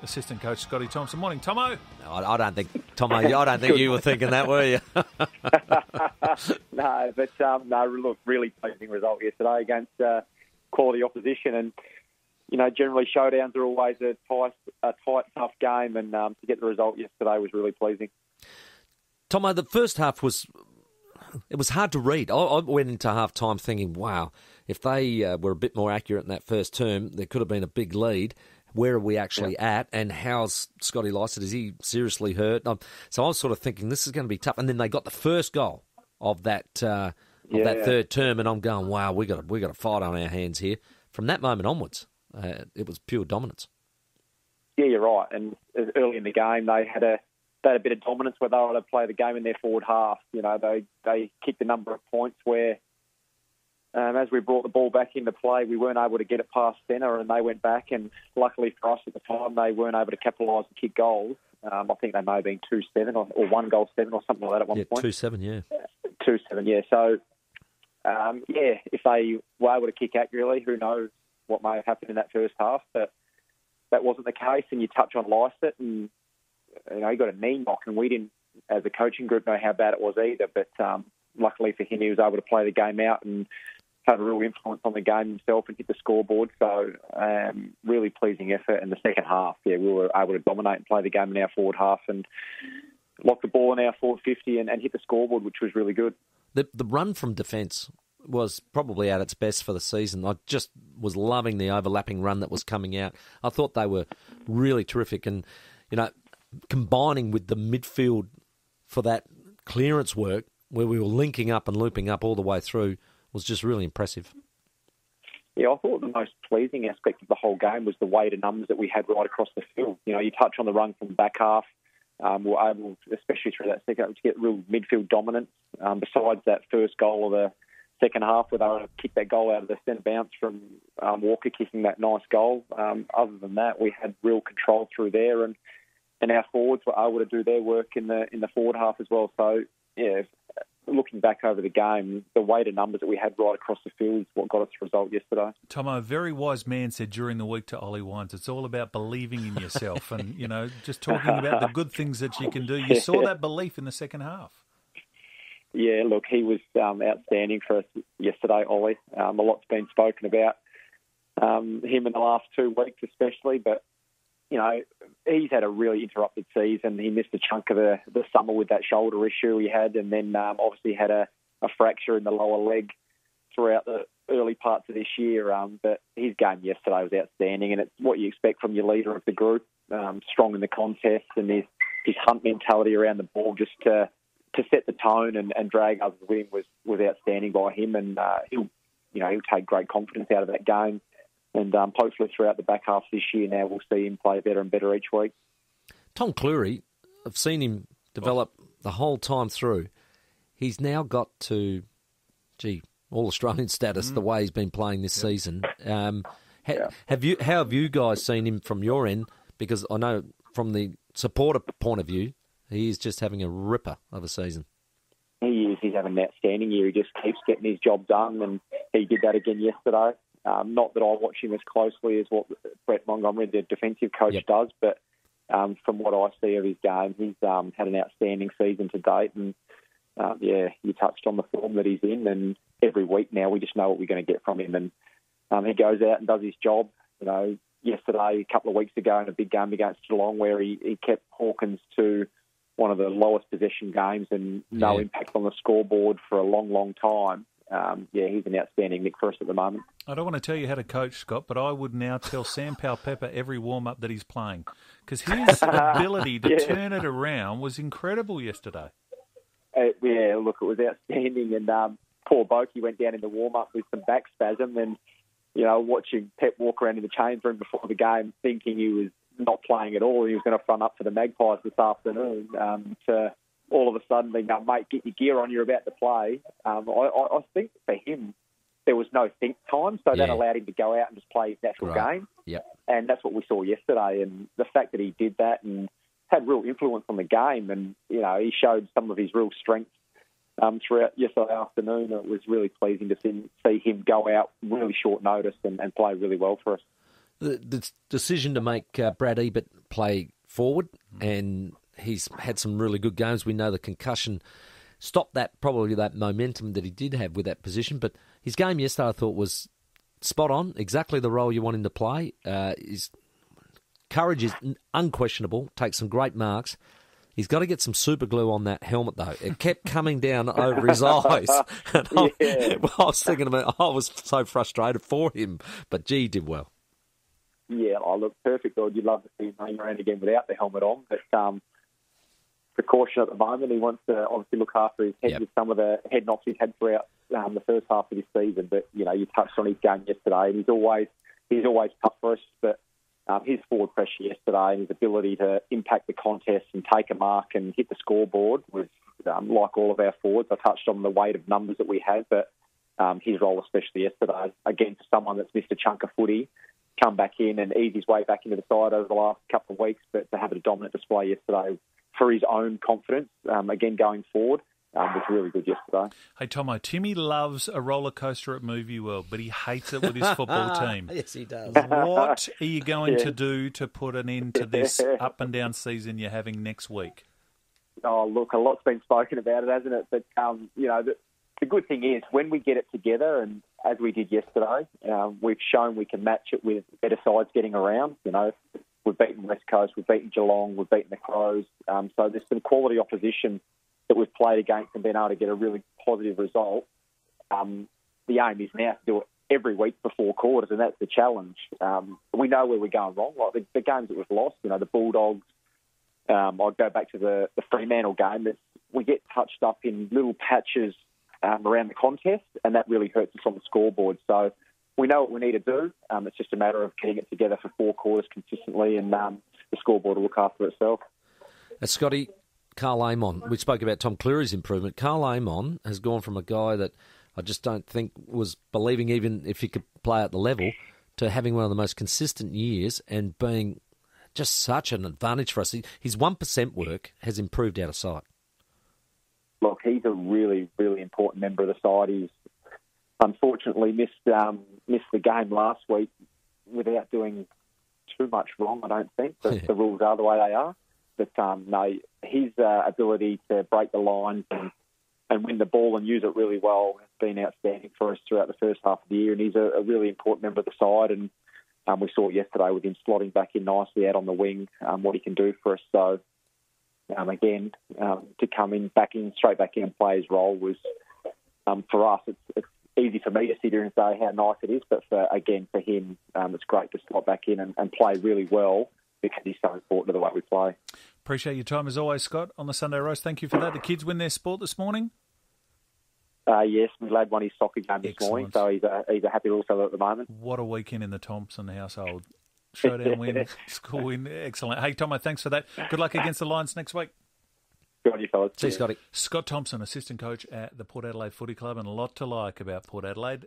assistant coach Scotty Thompson. Morning, Tomo. I don't think, Tomo, I don't think you were thinking that, were you? No, but look, really pleasing result yesterday against quality opposition. And, generally showdowns are always a tight, tough game. And to get the result yesterday was really pleasing. Tomo, the first half was hard to read. I went into half-time thinking, wow, if they were a bit more accurate in that first term, there could have been a big lead. Where are we actually at? And how's Scotty Lycett? Is he seriously hurt? So I was sort of thinking this is going to be tough. And then they got the first goal of that third term, and I'm going, wow, we got a fight on our hands here. From that moment onwards, it was pure dominance. Yeah, you're right. And early in the game, they had a bit of dominance where they were able to play the game in their forward half. They kicked a number of points where, as we brought the ball back into play, we weren't able to get it past centre, and they went back. And luckily for us at the time, they weren't able to capitalise and kick goals. I think they may have been 2-7 or 1 goal 7 or something like that at one point. 2-7, yeah. 2-7, yeah. So, if they were able to kick accurately, who knows what may have happened in that first half. But that wasn't the case, and you touch on Lycett, and he got a knee knock, and we didn't, as a coaching group, know how bad it was either. But luckily for him, he was able to play the game out and had a real influence on the game himself and hit the scoreboard. So really pleasing effort in the second half. Yeah, we were able to dominate and play the game in our forward half and lock the ball in our forward 50 and hit the scoreboard, which was really good. The run from defence was probably at its best for the season. I just was loving the overlapping run that was coming out. I thought they were really terrific, and combining with the midfield for that clearance work where we were linking up and looping up all the way through was just really impressive. Yeah, I thought the most pleasing aspect of the whole game was the weight of numbers that we had right across the field. You touch on the run from the back half. We were able, especially through that second half, to get real midfield dominance. Besides that first goal of the second half, where they were able to kick that goal out of the centre bounce from Walker kicking that nice goal. Other than that, we had real control through there, and our forwards were able to do their work in the forward half as well. So, yeah, looking back over the game, the weight of numbers that we had right across the field is what got us the result yesterday. Tomo, a very wise man said during the week to Ollie Wines, it's all about believing in yourself and, just talking about the good things that you can do. You saw that belief in the second half. Yeah, look, he was outstanding for us yesterday, Ollie. A lot's been spoken about him in the last 2 weeks especially, but he's had a really interrupted season. He missed a chunk of the summer with that shoulder issue he had, and then obviously had a fracture in the lower leg throughout the early parts of this year. But his game yesterday was outstanding, and it's what you expect from your leader of the group, strong in the contest, and his hunt mentality around the ball just to set the tone and drag others with him was outstanding by him, and he'll take great confidence out of that game. And hopefully throughout the back half this year now, we'll see him play better and better each week. Tom Cleary, I've seen him develop the whole time through. He's now got to, All-Australian status the way he's been playing this season. How have you guys seen him from your end? Because I know from the supporter point of view, he is just having a ripper of a season. He is. He's having an outstanding year. He just keeps getting his job done, and he did that again yesterday. Not that I watch him as closely as what Brett Montgomery, the defensive coach, does, but from what I see of his game, he's had an outstanding season to date. And, you touched on the form that he's in, and every week now we just know what we're going to get from him. And he goes out and does his job. Yesterday, a couple of weeks ago in a big game against Geelong where he kept Hawkins to one of the lowest possession games and no impact on the scoreboard for a long, long time. He's an outstanding nick for us at the moment. I don't want to tell you how to coach, Scott, but I would now tell Sam Powell-Pepper every warm-up that he's playing, because his ability to turn it around was incredible yesterday. Look, it was outstanding, and poor Boak, he went down in the warm-up with some back spasm, and, watching Pep walk around in the change room before the game thinking he was not playing at all, he was going to front up for the Magpies this afternoon, to all of a sudden being, mate, get your gear on, you're about to play. I think for him, there was no think time, so that allowed him to go out and just play his natural game. Yep. And that's what we saw yesterday. And the fact that he did that and had real influence on the game, and, he showed some of his real strength throughout yesterday afternoon. It was really pleasing to see him go out really short notice and play really well for us. The decision to make Brad Ebert play forward, and he's had some really good games. We know the concussion stopped probably that momentum that he did have with that position, but his game yesterday I thought was spot on, exactly the role you want him to play. His courage is unquestionable, takes some great marks. He's got to get some super glue on that helmet, though. It kept coming down over his eyes. And I was thinking about, I was so frustrated for him, but gee, he did well. Yeah, I look perfect. You'd love to see him running around again without the helmet on, but precaution at the moment. He wants to obviously look after his head with some of the head knocks he's had throughout the first half of this season. But you touched on his game yesterday, and he's always tough for us. But his forward pressure yesterday and his ability to impact the contest and take a mark and hit the scoreboard was like all of our forwards. I touched on the weight of numbers that we had, but his role especially yesterday against someone that's missed a chunk of footy, come back in and ease his way back into the side over the last couple of weeks, but to have a dominant display yesterday for his own confidence, again going forward, was really good yesterday. Hey, Tomo, Timmy loves a roller coaster at Movie World, but he hates it with his football team. Yes, he does. What are you going to do to put an end to this up and down season you're having next week? Oh, look, a lot's been spoken about it, hasn't it? But, the good thing is when we get it together, and as we did yesterday, we've shown we can match it with better sides getting around. We've beaten West Coast, we've beaten Geelong, we've beaten the Crows. So there's some quality opposition that we've played against and been able to get a really positive result. The aim is now to do it every week for 4 quarters, and that's the challenge. We know where we're going wrong. Like the games that we've lost, the Bulldogs, I'd go back to the Fremantle game. That we get touched up in little patches around the contest, and that really hurts us on the scoreboard. So we know what we need to do. It's just a matter of getting it together for 4 quarters consistently, and the scoreboard will look after itself. Scotty, Carl Amon, we spoke about Tom Cleary's improvement. Carl Amon has gone from a guy that I just don't think was believing even if he could play at the level to having one of the most consistent years and being just such an advantage for us. His 1% work has improved out of sight. Look, he's a really, really important member of the side. He's unfortunately missed the game last week without doing too much wrong, I don't think. The rules are the way they are. But no, his ability to break the lines and win the ball and use it really well has been outstanding for us throughout the first half of the year. And he's a really important member of the side. And we saw it yesterday with him slotting back in nicely out on the wing, what he can do for us. So, again, to come in, straight back in and play his role was, for us, it's easy for me to sit here and say how nice it is. But for him, it's great to slot back in and play really well, because he's so important to the way we play. Appreciate your time as always, Scott, on the Sunday Roast. Thank you for that. The kids win their sport this morning? Yes, my lad won his soccer game this morning, so he's a happy little fellow at the moment. What a weekend in the Thompson household. Showdown win, school win, excellent. Hey, Tomo, thanks for that. Good luck against the Lions next week. Good on you, fellas. See you, Scotty. Scott Thompson, assistant coach at the Port Adelaide Footy Club, and a lot to like about Port Adelaide.